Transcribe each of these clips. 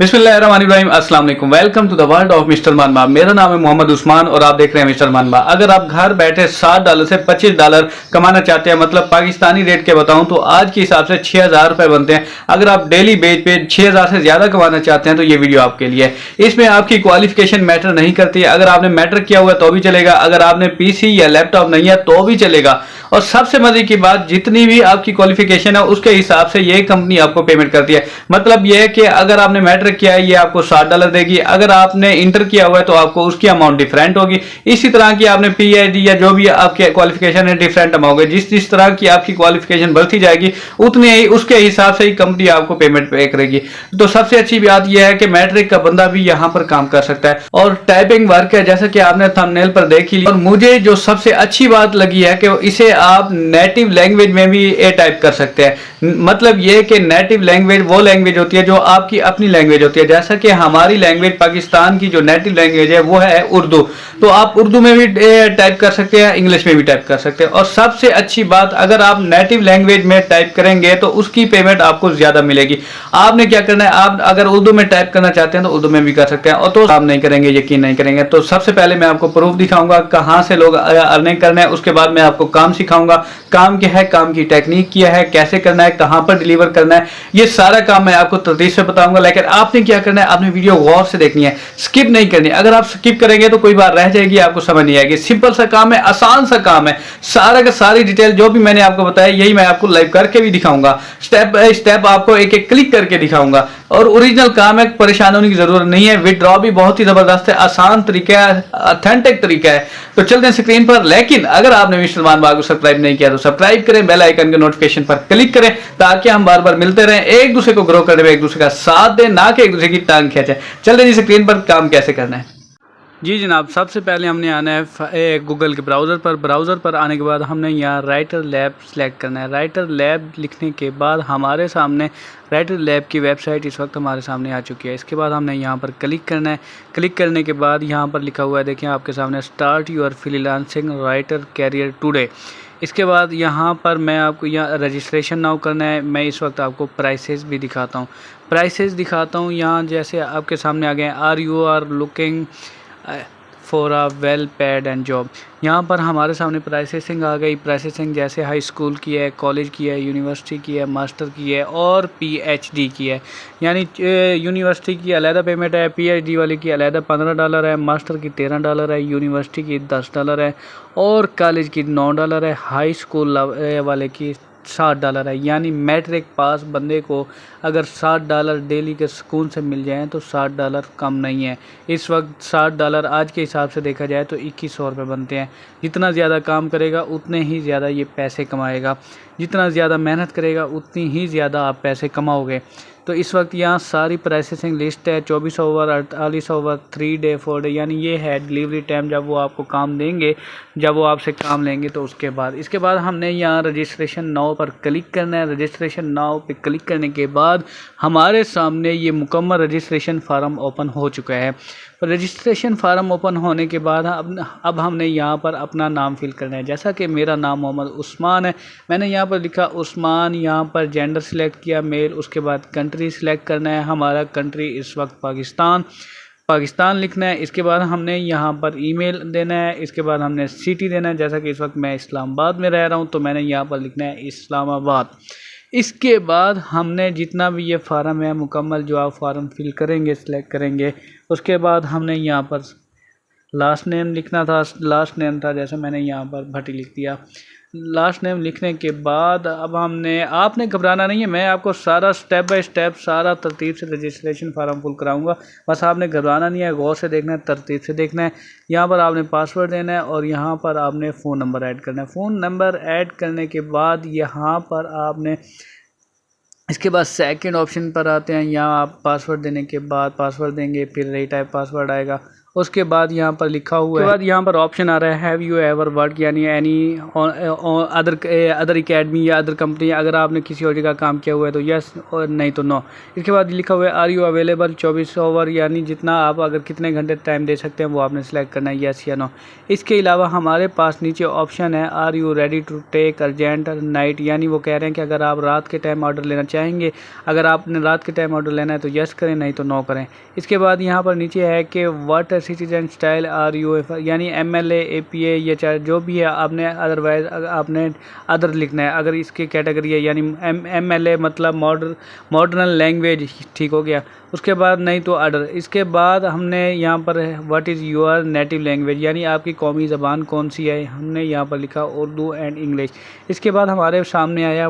बिस्मिल्लाहिर्रहमानिर्रहीम, अस्सलाम वालेकुम। Welcome to the world of mister Manma. मेरा नाम है मोहम्मद उस्मान और आप देख रहे हैं मिस्टर मनमा। अगर आप घर बैठे $60 से $25 कमाना चाहते हैं, मतलब पाकिस्तानी रेट के बताऊं तो आज के हिसाब से 6,000 रुपए बनते हैं। अगर आप डेली बेस पे 6,000 से ज्यादा कमाना चाहते हैं तो ये वीडियो आपके लिए है। इसमें आपकी क्वालिफिकेशन मैटर नहीं करती है। अगर आपने मैटर किया हुआ तो भी चलेगा, अगर आपने पीसी या लैपटॉप नहीं है तो भी चलेगा। और सबसे मजे की बात, जितनी भी आपकी क्वालिफिकेशन है उसके हिसाब से ये कंपनी आपको पेमेंट करती है। मतलब ये है कि अगर आपने मैट्रिक किया है ये आपको $60 देगी, अगर आपने इंटर किया हुआ है तो आपको उसकी अमाउंट डिफरेंट होगी। इसी तरह की आपने पीएचडी या जो भी आपकी क्वालिफिकेशन है डिफरेंट अमाउंट होगी। जिस जिस तरह की आपकी क्वालिफिकेशन बढ़ती जाएगी उतने ही उसके हिसाब से ही कंपनी आपको पेमेंट पे करेगी। तो सबसे अच्छी बात यह है कि मैट्रिक का बंदा भी यहाँ पर काम कर सकता है और टाइपिंग वर्क है, जैसा कि आपने थंबनेल पर देख ही लिया। और मुझे जो सबसे अच्छी बात लगी है कि इसे आप नेटिव लैंग्वेज में भी ये टाइप कर सकते हैं। मतलब ये कि नेटिव लैंग्वेज वो लैंग्वेज होती है जो आपकी अपनी लैंग्वेज होती है। जैसा कि हमारी लैंग्वेज पाकिस्तान की जो नेटिव लैंग्वेज है वो है उर्दू, तो आप उर्दू में भी टाइप कर सकते हैं, इंग्लिश में भी टाइप कर सकते हैं। और सबसे अच्छी बात, अगर आप नेटिव लैंग्वेज में टाइप करेंगे तो उसकी पेमेंट आपको ज्यादा मिलेगी। आपने क्या करना है, आप अगर उर्दू में टाइप करना चाहते हैं तो उर्दू में भी कर सकते हैं। और तो आप नहीं करेंगे, यकीन नहीं करेंगे। तो सबसे पहले मैं आपको प्रूफ दिखाऊंगा कहां से लोग अर्निंग करना है। उसके बाद मैं आपको काम सिखाऊंगा, काम क्या है, काम की टेक्निक क्या है, कैसे करना है, कहां पर डिलीवर करना है, ये सारा काम मैं आपको तरतीब से बताऊंगा। लेकिन आपने क्या करना है, आपने वीडियो गौर से देखनी है, स्किप नहीं करनी। अगर आप स्किप करेंगे तो कोई बात रह जाएगी, आपको समझ नहीं आएगी। सिंपल सा काम है, आसान सा काम है। सारा का सारी डिटेल जो भी मैंने आपको बताया यही मैं आपको लाइव करके भी दिखाऊंगा, स्टेप बाय स्टेप आपको एक एक क्लिक करके दिखाऊंगा। और ओरिजिनल काम है, परेशान होने की जरूरत नहीं है। विड्रॉ भी बहुत ही जबरदस्त है, आसान तरीका है, ऑथेंटिक तरीका है। तो चलते हैं स्क्रीन पर। लेकिन अगर आपने मिस्टर मनमा को सब्सक्राइब नहीं किया तो सब्सक्राइब करें, बेल आइकन के नोटिफिकेशन पर क्लिक करें ताकि हम बार बार मिलते रहें, एक दूसरे को ग्रो करने में एक दूसरे का साथ दें, ना कि एक दूसरे की टांग खींचे। चलते हैं स्क्रीन पर काम कैसे करना है। जी जनाब, सबसे पहले हमने आना है गूगल के ब्राउज़र पर आने के बाद हमने यहाँ राइटर लैब सेलेक्ट करना है। राइटर लैब लिखने के बाद हमारे सामने राइटर लैब की वेबसाइट इस वक्त हमारे सामने आ चुकी है। इसके बाद हमने यहाँ पर क्लिक करना है। क्लिक करने के बाद यहाँ पर लिखा हुआ है, देखिए आपके सामने, start your freelancing writer career today. इसके बाद यहाँ पर मैं आपको यहाँ रजिस्ट्रेशन नाउ करना है। मैं इस वक्त आपको प्राइसेस भी दिखाता हूँ, यहाँ जैसे आपके सामने आ गए, are you are looking for a well paid and job. यहाँ पर हमारे सामने प्राइसेसिंग आ गई। प्राइसेसिंग जैसे हाई स्कूल की है, कॉलेज की है, यूनिवर्सिटी की है, मास्टर की है और पीएचडी की है। यानी यूनिवर्सिटी की अलहदा पेमेंट है, पीएचडी वाले की अलहदा $15 है, मास्टर की $13 है, यूनिवर्सिटी की $10 है और कॉलेज की $9 है, हाई स्कूल वाले की $60 है। यानी मैट्रिक पास बंदे को अगर $60 डेली के सुकून से मिल जाएँ तो $60 कम नहीं है। इस वक्त $60 आज के हिसाब से देखा जाए तो 2100 रुपये बनते हैं। जितना ज़्यादा काम करेगा उतने ही ज़्यादा ये पैसे कमाएगा, जितना ज़्यादा मेहनत करेगा उतनी ही ज़्यादा आप पैसे कमाओगे। तो इस वक्त यहाँ सारी प्रोसेसिंग लिस्ट है, 24 ओवर, 48 ओवर, 3 डे 4 डे, यानी ये है डिलीवरी टाइम जब वो आपको काम देंगे, जब वो आपसे काम लेंगे। तो उसके बाद इसके बाद हमने यहाँ रजिस्ट्रेशन नाउ पर क्लिक करना है। रजिस्ट्रेशन नाउ पे क्लिक करने के बाद हमारे सामने ये मुकम्मल रजिस्ट्रेशन फार्म ओपन हो चुका है। रजिस्ट्रेशन फार्म ओपन होने के बाद अब हमने यहाँ पर अपना नाम फिल करना है। जैसा कि मेरा नाम मोहम्मद उस्मान है, मैंने यहाँ पर लिखा उस्मान, यहाँ पर जेंडर सिलेक्ट किया मेल। उसके बाद कंट्री सिलेक्ट करना है, हमारा कंट्री इस वक्त पाकिस्तान लिखना है। इसके बाद हमने यहाँ पर ईमेल देना है। इसके बाद हमने सिटी देना है, जैसा कि इस वक्त मैं इस्लामाबाद में रह रहा हूँ तो मैंने यहाँ पर लिखना है इस्लामाबाद। इसके बाद हमने जितना भी ये फार्म है मुकम्मल जो आप फार्म फिल करेंगे, सिलेक्ट करेंगे, उसके बाद हमने यहाँ पर लास्ट नेम लिखना था, लास्ट नेम था जैसे मैंने यहाँ पर भट्टी लिख दिया। लास्ट नेम लिखने के बाद अब आपने घबराना नहीं है, मैं आपको सारा स्टेप बाय स्टेप सारा तरतीब से रजिस्ट्रेशन फार्म फुल कराऊंगा। बस आपने घबराना नहीं है, गौर से देखना है, तरतीब से देखना है। यहाँ पर आपने पासवर्ड देना है और यहाँ पर आपने फ़ोन नंबर ऐड करना है। फ़ोन नंबर ऐड करने के बाद यहाँ पर आपने इसके बाद सेकंड ऑप्शन पर आते हैं। यहाँ आप पासवर्ड देने के बाद पासवर्ड देंगे, फिर रीटाइप पासवर्ड आएगा उसके बाद यहाँ पर लिखा हुआ है, उसके बाद यहाँ पर ऑप्शन आ रहा है हैव यू एवर वर्क, यानी एनी अदर अकेडमी या अदर कंपनी, अगर आपने किसी और जगह काम किया हुआ है तो यस और नहीं तो नो। इसके बाद लिखा हुआ है आर यू अवेलेबल 24 आवर, यानी जितना आप अगर कितने घंटे टाइम दे सकते हैं वो आपने सेलेक्ट करना है, यस या नो। इसके अलावा हमारे पास नीचे ऑप्शन है are you ready to take urgent night, यानी वो कह रहे हैं कि अगर आप रात के टाइम ऑर्डर लेना चाहेंगे, अगर आपने रात के टाइम ऑर्डर लेना है तो यस करें, नहीं तो नो करें। इसके बाद यहाँ पर नीचे है कि what citizen style are you, यानी MLA APA या चाहे जो भी है आपने, अदरवाइज आपने अदर लिखना है। अगर इसकी कैटेगरी है यानी MLA मतलब मॉडर्न लैंग्वेज, ठीक हो गया। उसके बाद नहीं तो अदर। इसके बाद हमने यहाँ पर what is your native language, यानी आपकी कौमी ज़बान कौन सी है, हमने यहाँ पर लिखा उर्दू एंड इंग्लिश। इसके बाद हमारे सामने आया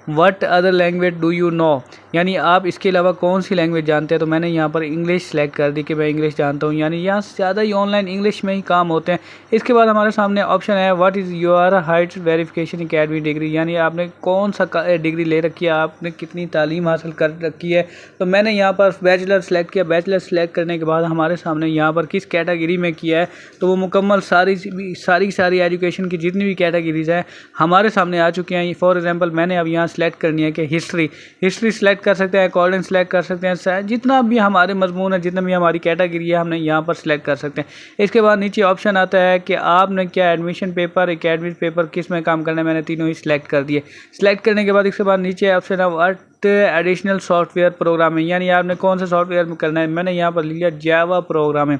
what other language do you know, यानी आप इसके अलावा कौन सी लैंग्वेज जानते हैं, तो मैंने यहाँ पर इंग्लिश सेलेक्ट कर दी कि मैं इंग्लिश जानता हूँ, यानी यहाँ ज़्यादा ही ऑनलाइन इंग्लिश में ही काम होते हैं। इसके बाद हमारे सामने ऑप्शन है what is your height verification academy degree, यानी आपने कौन सा डिग्री ले रखी है, आपने कितनी तालीम हासिल कर रखी है। तो मैंने यहाँ पर बैचलर सेलेक्ट किया। बैचलर सेलेक्ट करने के बाद हमारे सामने यहाँ पर किस कैटेगरी में किया है, तो वो मुकम्मल सारी एजुकेशन की जितनी भी कैटेगरीज हैं हमारे सामने आ चुकी हैं। फॉर एग्जांपल मैंने अब यहाँ सेलेक्ट करनी है कि हिस्ट्री सेलेक्ट कर सकते हैं, अकॉर्डिंग सेलेक्ट कर सकते हैं, जितना भी हमारे मजमून है, जितना भी हमारी कैटेगरी है हमने यहाँ पर सेलेक्ट कर सकते हैं। इसके बाद नीचे ऑप्शन आता है कि आपने क्या एडमिशन पेपर, एकेडमिक पेपर किस में काम करना है, मैंने तीनों ही सिलेक्ट कर दिए। सिलेक्ट करने के बाद इसके बाद नीचे ऑप्शन है व्हाट एडिशनल सॉफ्टवेयर प्रोग्रामिंग, यानी आपने कौन सा सॉफ्टवेयर में करना है, मैंने यहाँ पर लिया जावा प्रोग्रामिंग।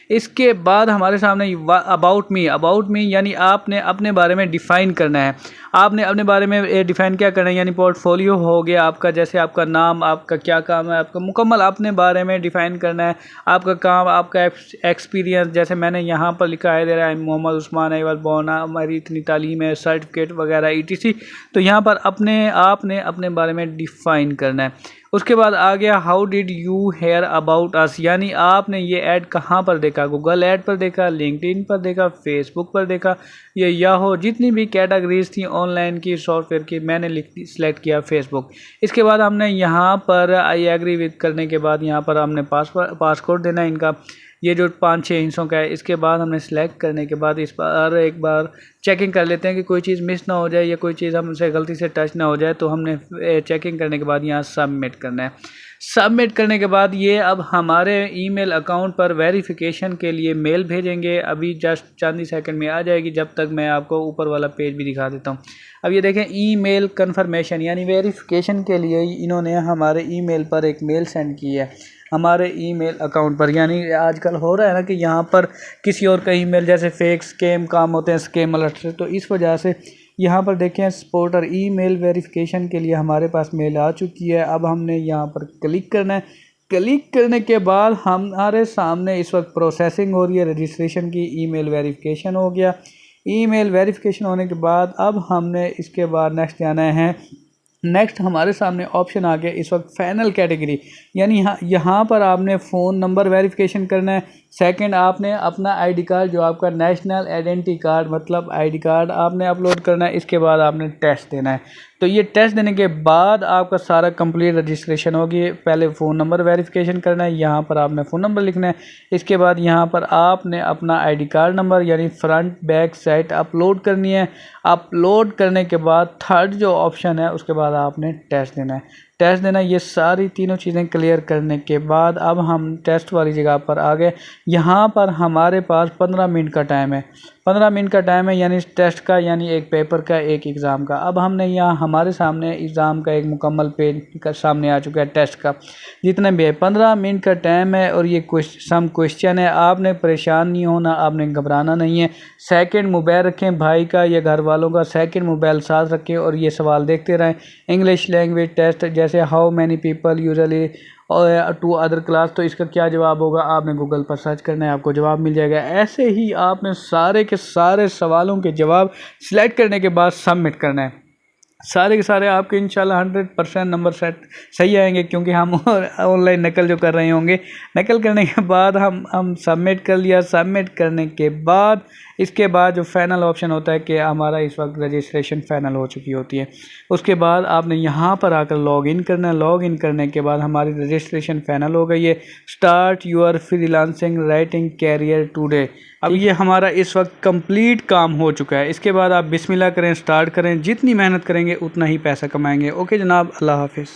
इसके बाद हमारे सामने अबाउट मी यानी आपने अपने बारे में डिफ़ाइन करना है। आपने अपने बारे में डिफ़ाइन क्या करना है, यानी पोर्टफोलियो हो गया आपका, जैसे आपका नाम, आपका क्या काम है, आपका मुकम्मल अपने बारे में डिफ़ाइन करना है। आपका काम, आपका एक्सपीरियंस, जैसे मैंने यहाँ पर लिखा है दे रहा है मोहम्मद उस्मान अव्वल बोना, हमारी इतनी तालीम है, सर्टिफिकेट वगैरह ETC। तो यहाँ पर आपने अपने बारे में डिफ़ाइन करना है। उसके बाद आ गया how did you hear about us, यानी आपने ये ऐड कहाँ पर देखा, गूगल ऐड पर देखा, लिंक्डइन पर देखा, फेसबुक पर देखा, ये याहो, जितनी भी कैटेगरीज थी ऑनलाइन की सॉफ्टवेयर की, मैंने सेलेक्ट किया फेसबुक। इसके बाद हमने यहाँ पर आई एग्री विद करने के बाद यहाँ पर हमने पासकोड देना है इनका, ये जो 5-6 हिस्सों का है। इसके बाद हमने सेलेक्ट करने के बाद इस पर एक बार चेकिंग कर लेते हैं कि कोई चीज़ मिस ना हो जाए या कोई चीज़ हमसे गलती से टच ना हो जाए, तो हमने चेकिंग करने के बाद यहाँ सबमिट करना है। सबमिट करने के बाद ये अब हमारे ईमेल अकाउंट पर वेरिफिकेशन के लिए मेल भेजेंगे। अभी जस्ट चंद ही सेकंड में आ जाएगी, जब तक मैं आपको ऊपर वाला पेज भी दिखा देता हूँ। अब ये देखें ईमेल कन्फर्मेशन, यानी वेरिफिकेशन के लिए इन्होंने हमारे ईमेल पर एक मेल सेंड की है, हमारे ईमेल अकाउंट पर। यानी आजकल हो रहा है ना कि यहाँ पर किसी और का ईमेल जैसे फेक स्कैम काम होते हैं, स्कैम अलर्ट से, तो इस वजह से यहाँ पर देखें सपोर्टर ईमेल वेरिफिकेशन के लिए हमारे पास मेल आ चुकी है। अब हमने यहाँ पर क्लिक करना है। क्लिक करने के बाद हमारे सामने इस वक्त प्रोसेसिंग हो रही है रजिस्ट्रेशन की। ईमेल वेरिफिकेशन हो गया। ईमेल वेरिफिकेशन होने के बाद अब हमने इसके बाद नेक्स्ट जाना है। नेक्स्ट हमारे सामने ऑप्शन आ गया इस वक्त फाइनल कैटेगरी, यानी यहाँ पर आपने फ़ोन नंबर वेरिफिकेशन करना है। सेकंड, आपने अपना आईडी कार्ड, जो आपका नेशनल आइडेंटिटी कार्ड मतलब आईडी कार्ड, आपने अपलोड करना है। इसके बाद आपने टेस्ट देना है। तो ये टेस्ट देने के बाद आपका सारा कंप्लीट रजिस्ट्रेशन होगी। पहले फ़ोन नंबर वेरिफिकेशन करना है, यहाँ पर आपने फ़ोन नंबर लिखना है। इसके बाद यहाँ पर आपने अपना आईडी कार्ड नंबर यानी फ्रंट बैक साइड अपलोड करनी है। अपलोड करने के बाद थर्ड जो ऑप्शन है उसके बाद आपने टेस्ट देना है। टेस्ट देना, ये सारी तीनों चीज़ें क्लियर करने के बाद अब हम टेस्ट वाली जगह पर आ गए। यहाँ पर हमारे पास 15 मिनट का टाइम है। 15 मिनट का टाइम है, यानी टेस्ट का, यानी एक पेपर का, एक एग्ज़ाम का। अब हमने यहाँ हमारे सामने एग्ज़ाम का एक मुकम्मल पेज का सामने आ चुका है, टेस्ट का जितने भी है। 15 मिनट का टाइम है और ये सम क्वेश्चन है। आपने परेशान नहीं होना, आपने घबराना नहीं है। सेकंड मोबाइल रखें भाई का या घर वालों का, सेकंड मोबाइल साथ रखें और ये सवाल देखते रहें। इंग्लिश लैंग्वेज टेस्ट जैसे how many people usually to other class, तो इसका क्या जवाब होगा, आपने गूगल पर सर्च करना है, आपको जवाब मिल जाएगा। ऐसे ही आपने सारे के सारे सवालों के जवाब सिलेक्ट करने के बाद सबमिट करना है। सारे के सारे आपके इंशाल्लाह 100% नंबर सेट सही आएंगे, क्योंकि हम ऑनलाइन नकल जो कर रहे होंगे। नकल करने के बाद हम सबमिट कर लिया। सबमिट करने के बाद इसके बाद जो फाइनल ऑप्शन होता है कि हमारा इस वक्त रजिस्ट्रेशन फाइनल हो चुकी होती है। उसके बाद आपने यहाँ पर आकर लॉग इन करना है। लॉग इन करने के बाद हमारी रजिस्ट्रेशन फाइनल हो गई है। Start your freelancing writing career today. अब ये हमारा इस वक्त कंप्लीट काम हो चुका है। इसके बाद आप बिस्मिल्लाह करें, स्टार्ट करें। जितनी मेहनत करेंगे उतना ही पैसा कमाएंगे। ओके जनाब, अल्लाह हाफिज़।